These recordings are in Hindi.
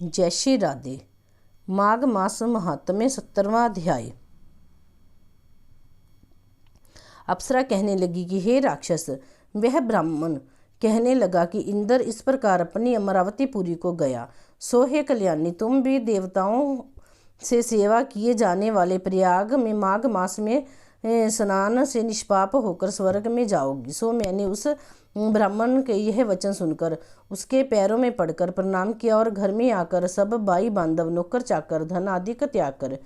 जय श्री राधे। माघ मास महात्म्य 17वां अध्याय। अप्सरा कहने लगी कि हे राक्षस, वह ब्राह्मण कहने लगा कि इंद्र इस प्रकार अपनी अमरावतीपुरी को गया। सो हे कल्याणी, तुम भी देवताओं से सेवा किए जाने वाले प्रयाग में माघ मास में स्नान से निष्पाप होकर स्वर्ग में जाओगी। सो मैंने उस ब्राह्मण के यह वचन सुनकर उसके पैरों में पड़कर प्रणाम किया और घर में आकर सब भाई बांधव, नौकर चाकर, धन आदि का त्याग कर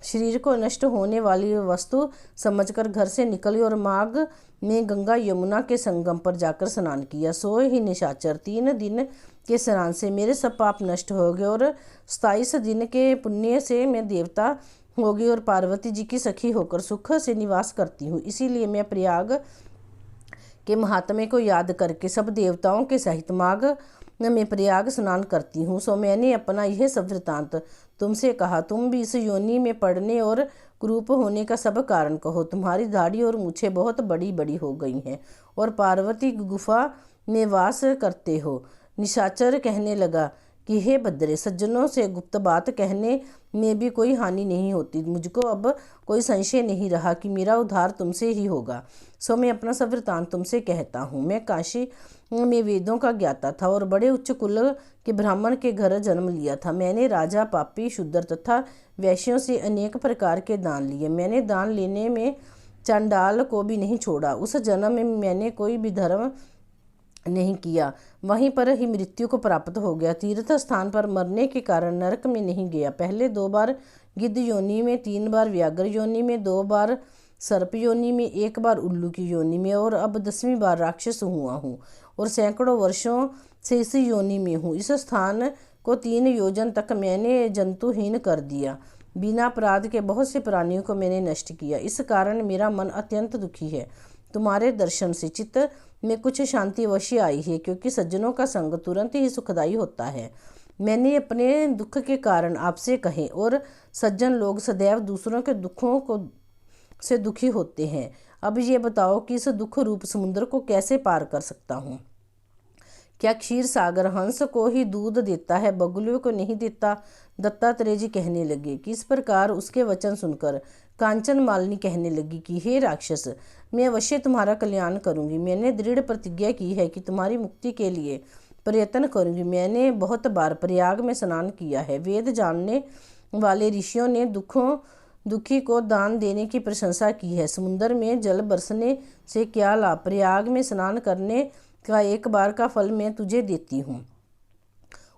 शरीर को नष्ट होने वाली वस्तु समझकर घर से निकली और माघ में गंगा यमुना के संगम पर जाकर स्नान किया। सो ही निशाचर, 3 दिन के स्नान से मेरे सब पाप नष्ट हो गए और 27 दिन के पुण्य से मैं देवता होगी और पार्वती जी की सखी होकर सुख से निवास करती हूँ। इसीलिए मैं प्रयाग के महात्म्य को याद करके सब देवताओं के सहित माघ में प्रयाग स्नान करती हूँ। सो मैंने अपना यह सब वृतांत तुमसे कहा। तुम भी इस योनि में पड़ने और कुरूप होने का सब कारण कहो। तुम्हारी दाढ़ी और मूछें बहुत बड़ी बड़ी हो गई हैं और पार्वती गुफा में वास करते हो। निशाचर कहने लगा कि हे भद्रे, सज्जनों से गुप्त बात कहने में भी कोई हानि नहीं होती। मुझको अब कोई संशय नहीं रहा कि मेरा उद्धार तुमसे ही होगा। सो मैं अपना सब वृतांत तुमसे कहता हूँ। मैं काशी में वेदों का ज्ञाता था और बड़े उच्च कुल के ब्राह्मण के घर जन्म लिया था। मैंने राजा, पापी, शूद्र तथा वैश्यों से अनेक प्रकार के दान लिए। मैंने दान लेने में चांडाल को भी नहीं छोड़ा। उस जन्म में मैंने कोई भी धर्म नहीं किया, वहीं पर ही मृत्यु को प्राप्त हो गया। तीर्थ स्थान पर मरने के कारण नरक में नहीं गया। पहले 2 बार गिद्ध योनि में, 3 बार व्याघ्र योनि में, 2 बार सर्प योनि में, 1 बार उल्लू की योनि में और अब 10वीं बार राक्षस हुआ हूँ और सैकड़ों वर्षों से इस योनि में हूँ। इस स्थान को 3 योजन तक मैंने जंतुहीन कर दिया। बिना अपराध के बहुत से प्राणियों को मैंने नष्ट किया। इस कारण मेरा मन अत्यंत दुखी है। तुम्हारे दर्शन से चित्त में कुछ शांति अवश्य आई है, क्योंकि सज्जनों का संग तुरंत ही सुखदायी होता है। मैंने अपने दुख के कारण आपसे कहे और सज्जन लोग सदैव दूसरों के दुखों को से दुखी होते हैं। अब ये बताओ कि इस दुख रूप समुद्र को कैसे पार कर सकता हूँ। क्या क्षीर सागर हंस को ही दूध देता है, बगुलों को नहीं देता? दत्तात्रेय जी कहने लगे कि इस प्रकार उसके वचन सुनकर कांचन मालिनी कहने लगी कि हे राक्षस, मैं अवश्य तुम्हारा कल्याण करूंगी। मैंने दृढ़ प्रतिज्ञा की है कि तुम्हारी मुक्ति के लिए प्रयत्न करूंगी। मैंने बहुत बार प्रयाग में स्नान किया है। वेद जानने वाले ऋषियों ने दुखी को दान देने की प्रशंसा की है। समुद्र में जल बरसने से क्या लाभ? प्रयाग में स्नान करने का 1 बार का फल मैं तुझे देती हूँ,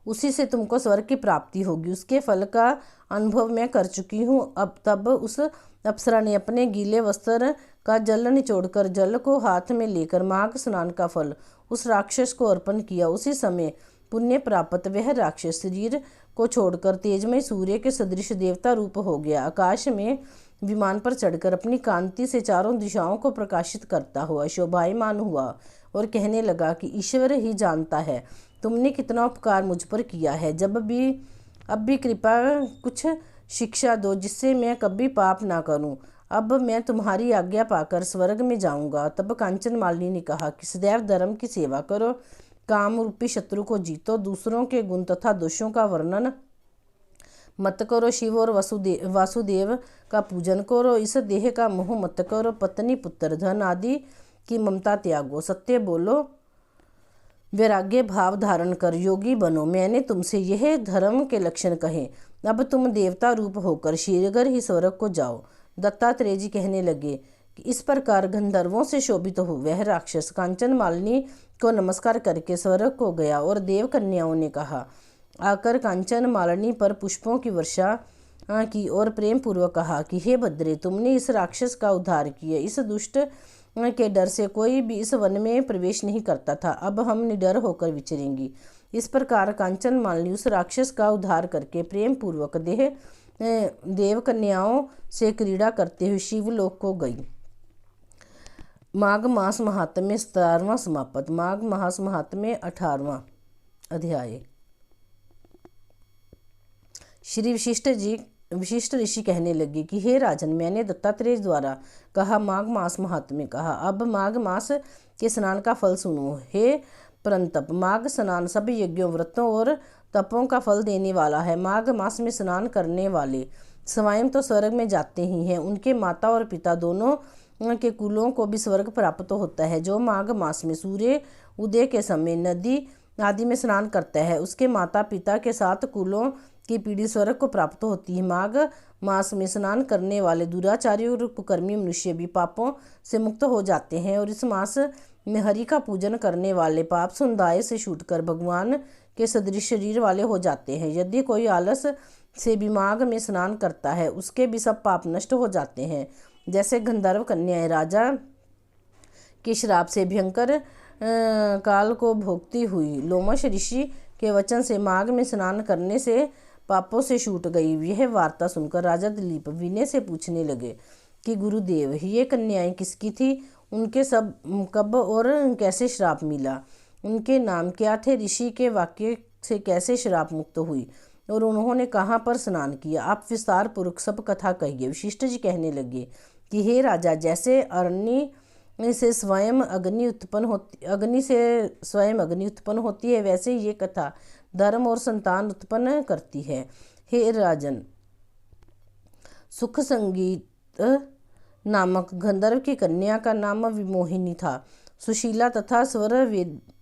उसी से तुमको स्वर्ग की प्राप्ति होगी। उसके फल का अनुभव मैं कर चुकी हूँ। अब तब उस अप्सरा ने अपने गीले वस्त्र का जल निचोड़कर जल को हाथ में लेकर माघ स्नान का फल उस राक्षस को अर्पण किया। उसी समय पुण्य प्राप्त वह राक्षस शरीर को छोड़कर तेजमय सूर्य के सदृश देवता रूप हो गया। आकाश में विमान पर चढ़कर अपनी कांति से चारों दिशाओं को प्रकाशित करता हुआ शोभायमान हुआ और कहने लगा कि ईश्वर ही जानता है तुमने कितना उपकार मुझ पर किया है। अब भी कृपा कुछ शिक्षा दो, जिससे मैं कभी पाप ना करूं। अब मैं तुम्हारी आज्ञा पाकर स्वर्ग में जाऊंगा। तब कांचन मालिनी ने कहा कि सदैव धर्म की सेवा करो, काम रूपी शत्रु को जीतो, दूसरों के गुण तथा दोषों का वर्णन मत करो, शिव और वासुदेव का पूजन करो, इस देह का मोह मत करो, पत्नी, पुत्र, धन आदि की ममता त्यागो, सत्य बोलो, वैराग्य भाव धारण कर योगी बनो। मैंने तुमसे यह धर्म के लक्षण कहे। अब तुम देवता रूप होकर शीघ्र ही स्वर्ग को जाओ। दत्तात्रेय जी कहने लगे कि इस प्रकार गंधर्वों से शोभित हो वह राक्षस कांचन मालिनी को नमस्कार करके स्वर्ग को गया और देव कन्याओं ने कहा आकर कांचन मालिनी पर पुष्पों की वर्षा की और प्रेम पूर्वक कहा कि हे भद्रे, तुमने इस राक्षस का उद्धार किया। इस दुष्ट के डर से कोई भी इस वन में प्रवेश नहीं करता था। अब हम निडर होकर विचरेंगी। इस प्रकार कांचन मालिनी उस राक्षस का उद्धार करके प्रेम पूर्वक देव कन्याओं से क्रीड़ा करते हुए शिवलोक को गई। माघ मास महात्म्य 17वां समाप्त। माघ मास महात्म्य 18वां अध्याय। श्री विशिष्ट ऋषि कहने लगे कि हे राजन, मैंने दत्तात्रेय द्वारा कहा माघ मास महात्म्य कहा। अब माघ मास के स्नान का फल सुनो। हे परंतप माघ स्नान सब यज्ञों व्रतों और तपों का फल देने वाला है। माघ मास में स्नान करने वाले स्वयं तो स्वर्ग में जाते ही हैं, उनके माता और पिता दोनों के कुलों को भी स्वर्ग प्राप्त होता है। जो माघ मास में सूर्य उदय के समय नदी आदि में स्नान करता है, उसके माता पिता के साथ कुलों की पीढ़ी स्वर्ग को प्राप्त होती है। माघ मास में स्नान करने वाले दुराचारी और कुकर्मी मनुष्य भी पापों से मुक्त हो जाते हैं, और इस मास में हरि का पूजन करने वाले पाप समुदाय से छूटकर भगवान के सदृश शरीर वाले हो जाते हैं। यदि कोई आलस से भी माघ में स्नान करता है, उसके भी सब पाप नष्ट हो जाते हैं। जैसे गंधर्व कन्याएं राजा के श्राप से भयंकर काल को भोगती हुई लोमश ऋषि के वचन से माघ में स्नान करने से पापों से छूट गई। यह वार्ता सुनकर राजा दिलीप विनय से पूछने लगे कि गुरुदेव, ये कन्याएं किसकी थी? उनके सब कब और कैसे श्राप मिला? उनके नाम क्या थे? ऋषि के वाक्य से कैसे श्राप मुक्त हुई और उन्होंने कहाँ पर स्नान किया? आप विस्तार पूर्वक सब कथा कहिए। वशिष्ठ जी कहने लगे कि हे राजा, जैसे अग्नि से स्वयं अग्नि उत्पन्न होती है, वैसे ये कथा धर्म और संतान उत्पन्न करती है। हे राजन, सुख संगीत नामक गंधर्व की कन्या का नाम विमोहिनी था। सुशीला तथा स्वर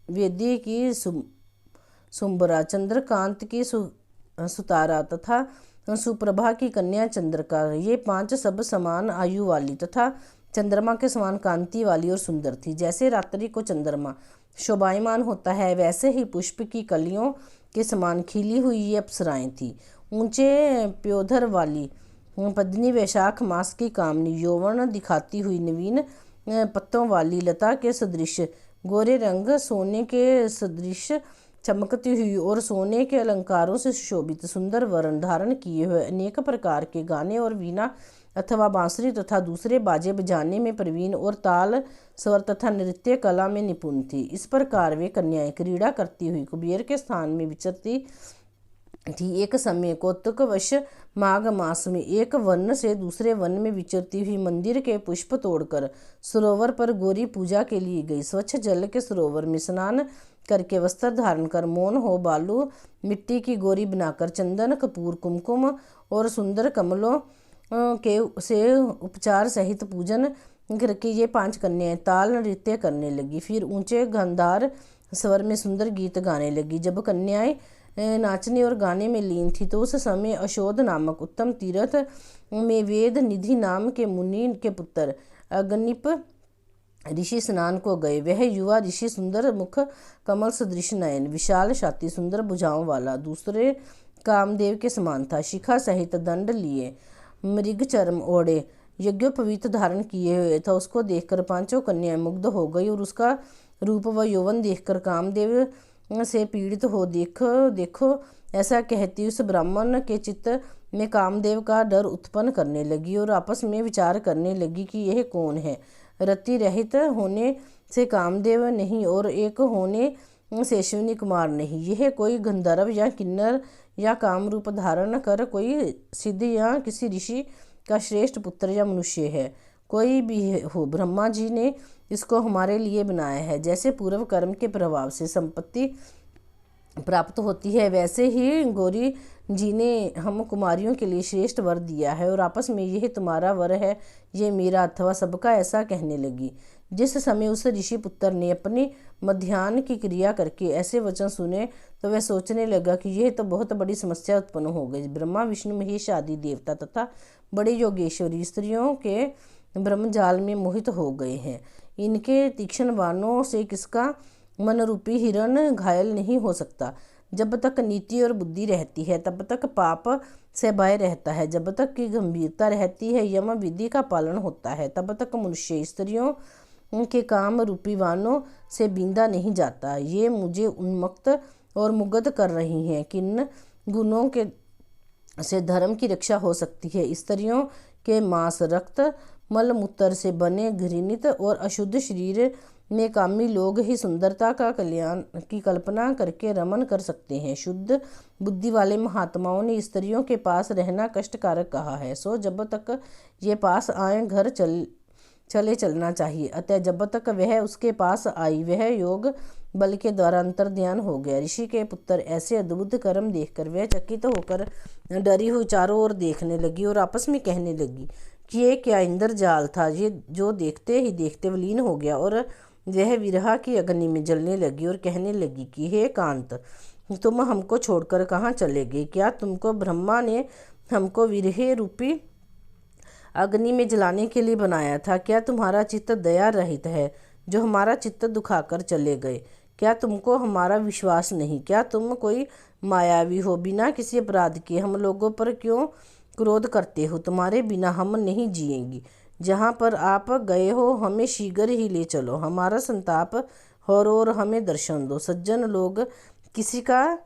वेदी की सुंबरा, चंद्रकांत की सुतारा तथा सुप्रभा की कन्या चंद्रका, ये 5 सब समान आयु वाली तथा चंद्रमा के समान कांति वाली और सुंदर थी। जैसे रात्रि को चंद्रमा शोभायमान होता है, वैसे ही पुष्प की कलियों के समान खिली हुई ये अप्सराएं थी। ऊंचे प्योधर वाली पद्मिनी, वैशाख मास की कामनी, यौवन दिखाती हुई नवीन पत्तों वाली लता के सदृश गोरे रंग, सोने के सदृश चमकती हुई और सोने के अलंकारों से सुशोभित सुंदर वर्ण धारण किए हुए, अनेक प्रकार के गाने और वीणा अथवा बांसुरी तथा दूसरे बाजे बजाने में प्रवीण और ताल स्वर तथा नृत्य कला में निपुण थी। इस प्रकार वे कन्याएं क्रीड़ा करती हुई कुबेर के स्थान में विचरती थी। एक समय कौतुकवश माघ मास में एक वन से दूसरे वन में विचरती हुई मंदिर के पुष्प तोड़कर सरोवर पर गौरी पूजा के लिए गई। स्वच्छ जल के सरोवर में स्नान करके वस्त्र धारण कर मौन हो बालू मिट्टी की गौरी बनाकर चंदन कपूर कुमकुम और सुंदर कमलों के से उपचार सहित पूजन करके ये 5 कन्याएं ताल नृत्य करने लगी। फिर ऊंचे गांधार स्वर में सुंदर गीत गाने लगी। जब कन्याएं नाचने और गाने में लीन थी, तो उस समय अशोध नामक उत्तम तीर्थ में वेद निधि नाम के मुनि के पुत्र अगनिप ऋषि स्नान को गए। वह युवा ऋषि सुंदर मुख, कमल सदृश नयन, विशाल छाती, सुंदर भुजाओं वाला, दूसरे कामदेव के समान था। शिखा सहित दंड लिए, मृग चर्म ओढ़े, यज्ञोपवीत धारण किए हुए था। उसको देखकर 5 कन्याएं मुग्ध हो गई और उसका रूप व यौवन देखकर कामदेव से पीड़ित हो देखो ऐसा कहती उस ब्राह्मण के चित्त में कामदेव का डर उत्पन्न करने लगी और आपस में विचार करने लगी कि यह कौन है। रति रहित होने से कामदेव नहीं और एक होने से अश्विनी कुमार नहीं, यह कोई गंधर्व या किन्नर या काम रूप धारण कर कोई सिद्ध या किसी ऋषि का श्रेष्ठ पुत्र या मनुष्य है। कोई भी हो, ब्रह्मा जी ने इसको हमारे लिए बनाया है। जैसे पूर्व कर्म के प्रभाव से संपत्ति प्राप्त होती है, वैसे ही गौरी जी ने हम कुमारियों के लिए श्रेष्ठ वर दिया है और आपस में यह तुम्हारा वर है, ये मेरा अथवा सबका, ऐसा कहने लगी। जिस समय उस ऋषि पुत्र ने अपनी मध्याह्न की क्रिया करके ऐसे वचन सुने, तो वह सोचने लगा कि यह तो बहुत बड़ी समस्या उत्पन्न हो गई। ब्रह्मा विष्णु महेश आदि देवता तथा बड़े योगेश्वरी स्त्रियों के ब्रह्मजाल में मोहित हो गए हैं। इनके तीक्ष्ण बाणों से किसका मन रूपी हिरण घायल नहीं हो सकता। जब तक नीति और बुद्धि रहती है, तब तक पाप से भय रहता है। जब तक की गंभीरता रहती है, यम विधि का पालन होता है, तब तक मनुष्य स्त्रियों के काम रूपी बाणों से बींदा नहीं जाता। ये मुझे उन्मत्त और मुग्ध कर रही हैं। किन गुणों के से धर्म की रक्षा हो सकती है? स्त्रियों के मांस, रक्त, मल मूत्र से बने घृणित और अशुद्ध शरीर में कामी लोग ही सुंदरता का कल्याण की कल्पना करके रमन कर सकते हैं। शुद्ध बुद्धि वाले महात्माओं ने स्त्रियों के पास रहना कष्टकारक कहा है। सो जब तक ये पास आए, घर चले चलना चाहिए। अतः जब तक वह उसके पास आई, वह योग बल के द्वारा अंतर्ध्यान हो गया। ऋषि के पुत्र ऐसे अद्भुत कर्म देखकर वह चकित होकर डरी हुई चारों ओर देखने लगी और आपस में कहने लगी कि ये क्या इंद्रजाल था, ये जो देखते ही देखते विलीन हो गया। और वह विरह की अग्नि में जलने लगी और कहने लगी कि हे कांत, तुम हमको छोड़कर कहाँ चले गए? क्या तुमको ब्रह्मा ने हमको विरह रूपी अग्नि में जलाने के लिए बनाया था? क्या तुम्हारा चित्त दया रहित है जो हमारा चित्त दुखाकर चले गए? क्या तुमको हमारा विश्वास नहीं? क्या तुम कोई मायावी हो? बिना किसी अपराध के हम लोगों पर क्यों क्रोध करते हो? तुम्हारे बिना हम नहीं जिएंगी। जहाँ पर आप गए हो हमें शीघ्र ही ले चलो, हमारा संताप और हमें दर्शन दो। सज्जन लोग किसी का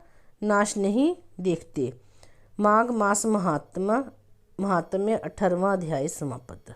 नाश नहीं देखते। माघ मास महात्म्य 18वां अध्याय समाप्त।